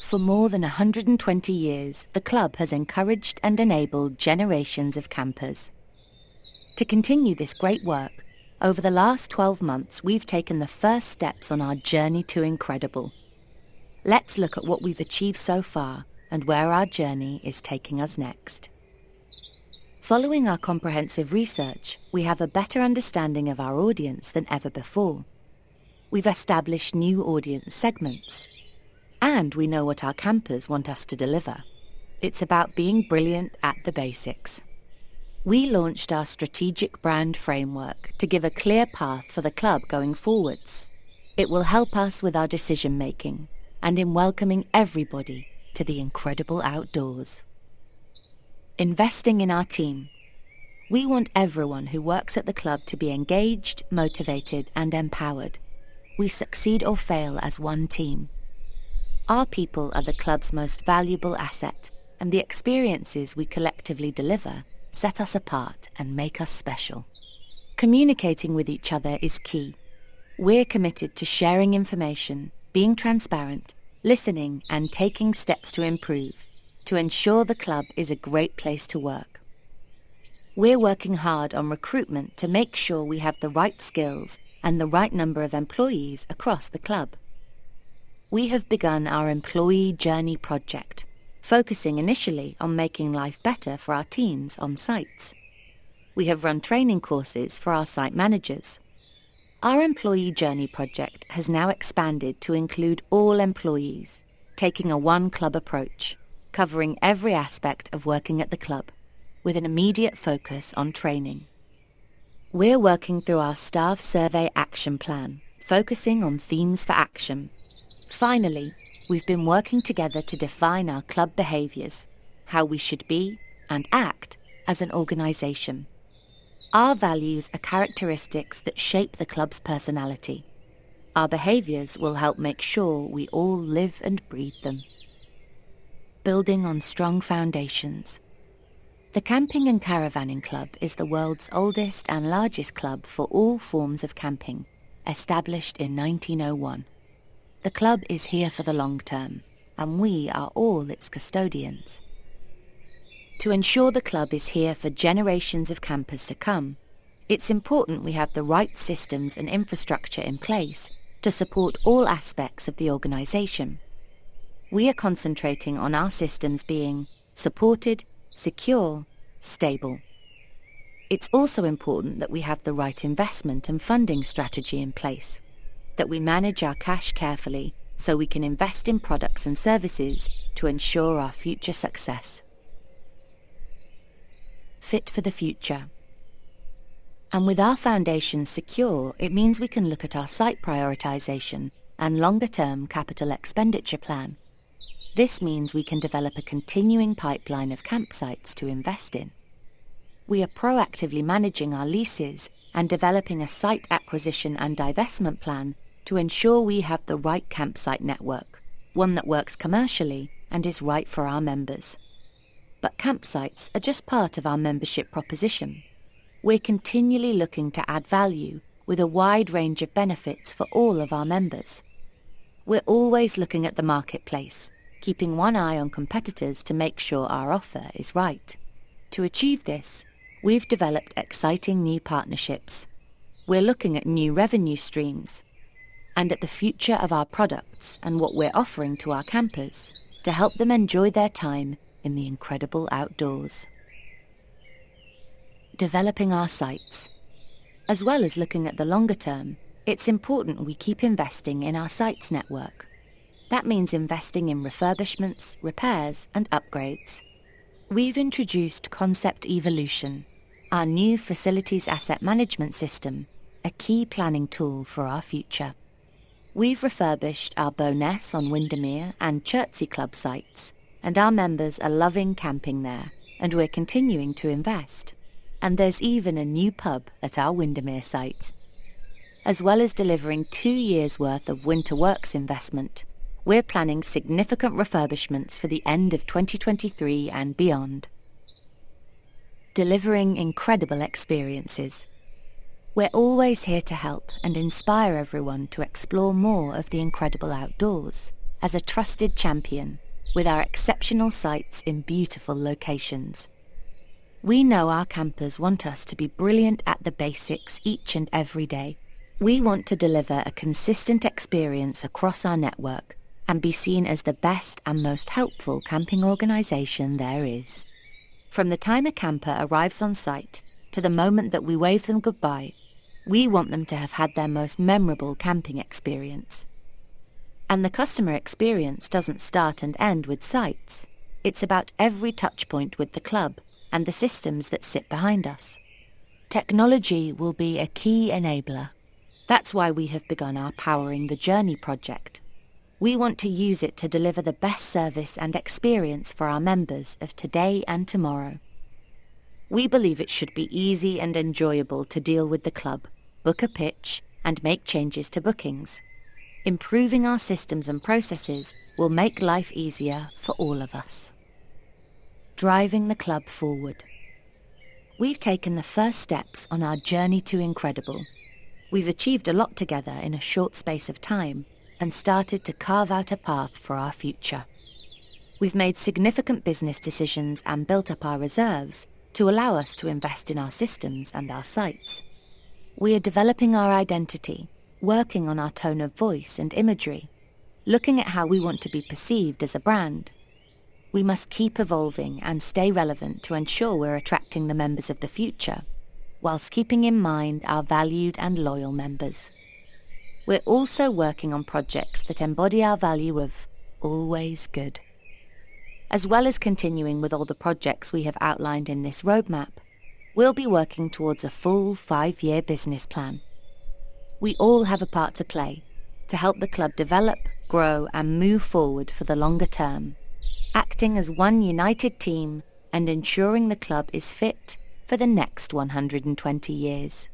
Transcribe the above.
For more than 120 years, the club has encouraged and enabled generations of campers. To continue this great work, over the last 12 months, we've taken the first steps on our journey to incredible. Let's look at what we've achieved so far and where our journey is taking us next. Following our comprehensive research, we have a better understanding of our audience than ever before. We've established new audience segments. And we know what our campers want us to deliver. It's about being brilliant at the basics. We launched our strategic brand framework to give a clear path for the club going forwards. It will help us with our decision-making and in welcoming everybody to the incredible outdoors. Investing in our team. We want everyone who works at the club to be engaged, motivated, and empowered. We succeed or fail as one team. Our people are the club's most valuable asset, and the experiences we collectively deliver set us apart and make us special. Communicating with each other is key. We're committed to sharing information, being transparent, listening, and taking steps to improve, to ensure the club is a great place to work. We're working hard on recruitment to make sure we have the right skills and the right number of employees across the club. We have begun our Employee Journey project, focusing initially on making life better for our teams on sites. We have run training courses for our site managers. Our Employee Journey project has now expanded to include all employees, taking a one-club approach, covering every aspect of working at the club, with an immediate focus on training. We're working through our staff survey action plan, focusing on themes for action. Finally, we've been working together to define our club behaviours, how we should be and act as an organisation. Our values are characteristics that shape the club's personality. Our behaviours will help make sure we all live and breathe them. Building on strong foundations. The Camping and Caravanning Club is the world's oldest and largest club for all forms of camping, established in 1901. The club is here for the long term, and we are all its custodians. To ensure the club is here for generations of campers to come, it's important we have the right systems and infrastructure in place to support all aspects of the organisation. We are concentrating on our systems being supported, secure, stable. It's also important that we have the right investment and funding strategy in place, that we manage our cash carefully so we can invest in products and services to ensure our future success. Fit for the future. And with our foundations secure, it means we can look at our site prioritisation and longer-term capital expenditure plan. This means we can develop a continuing pipeline of campsites to invest in. We are proactively managing our leases and developing a site acquisition and divestment plan to ensure we have the right campsite network, one that works commercially and is right for our members. But campsites are just part of our membership proposition. We're continually looking to add value with a wide range of benefits for all of our members. We're always looking at the marketplace, keeping one eye on competitors to make sure our offer is right. To achieve this, we've developed exciting new partnerships. We're looking at new revenue streams and at the future of our products and what we're offering to our campers to help them enjoy their time in the incredible outdoors. Developing our sites. As well as looking at the longer term, it's important we keep investing in our sites network. That means investing in refurbishments, repairs, and upgrades. We've introduced Concept Evolution, our new facilities asset management system, a key planning tool for our future. We've refurbished our Bowness on Windermere and Chertsey Club sites, and our members are loving camping there, and we're continuing to invest. And there's even a new pub at our Windermere site. As well as delivering 2 years' worth of winter works investment, we're planning significant refurbishments for the end of 2023 and beyond. Delivering incredible experiences. We're always here to help and inspire everyone to explore more of the incredible outdoors, as a trusted champion with our exceptional sites in beautiful locations. We know our campers want us to be brilliant at the basics each and every day. We want to deliver a consistent experience across our network and be seen as the best and most helpful camping organisation there is. From the time a camper arrives on site to the moment that we wave them goodbye, we want them to have had their most memorable camping experience. And the customer experience doesn't start and end with sites. It's about every touchpoint with the club and the systems that sit behind us. Technology will be a key enabler. That's why we have begun our Powering the Journey project. We want to use it to deliver the best service and experience for our members of today and tomorrow. We believe it should be easy and enjoyable to deal with the club, book a pitch, and make changes to bookings. Improving our systems and processes will make life easier for all of us. Driving the club forward. We've taken the first steps on our journey to incredible. We've achieved a lot together in a short space of time and started to carve out a path for our future. We've made significant business decisions and built up our reserves to allow us to invest in our systems and our sites. We are developing our identity, working on our tone of voice and imagery, looking at how we want to be perceived as a brand. We must keep evolving and stay relevant to ensure we're attracting the members of the future, whilst keeping in mind our valued and loyal members. We're also working on projects that embody our value of always good. As well as continuing with all the projects we have outlined in this roadmap, we'll be working towards a full 5-year business plan. We all have a part to play to help the club develop, grow, and move forward for the longer term, acting as one united team and ensuring the club is fit for the next 120 years.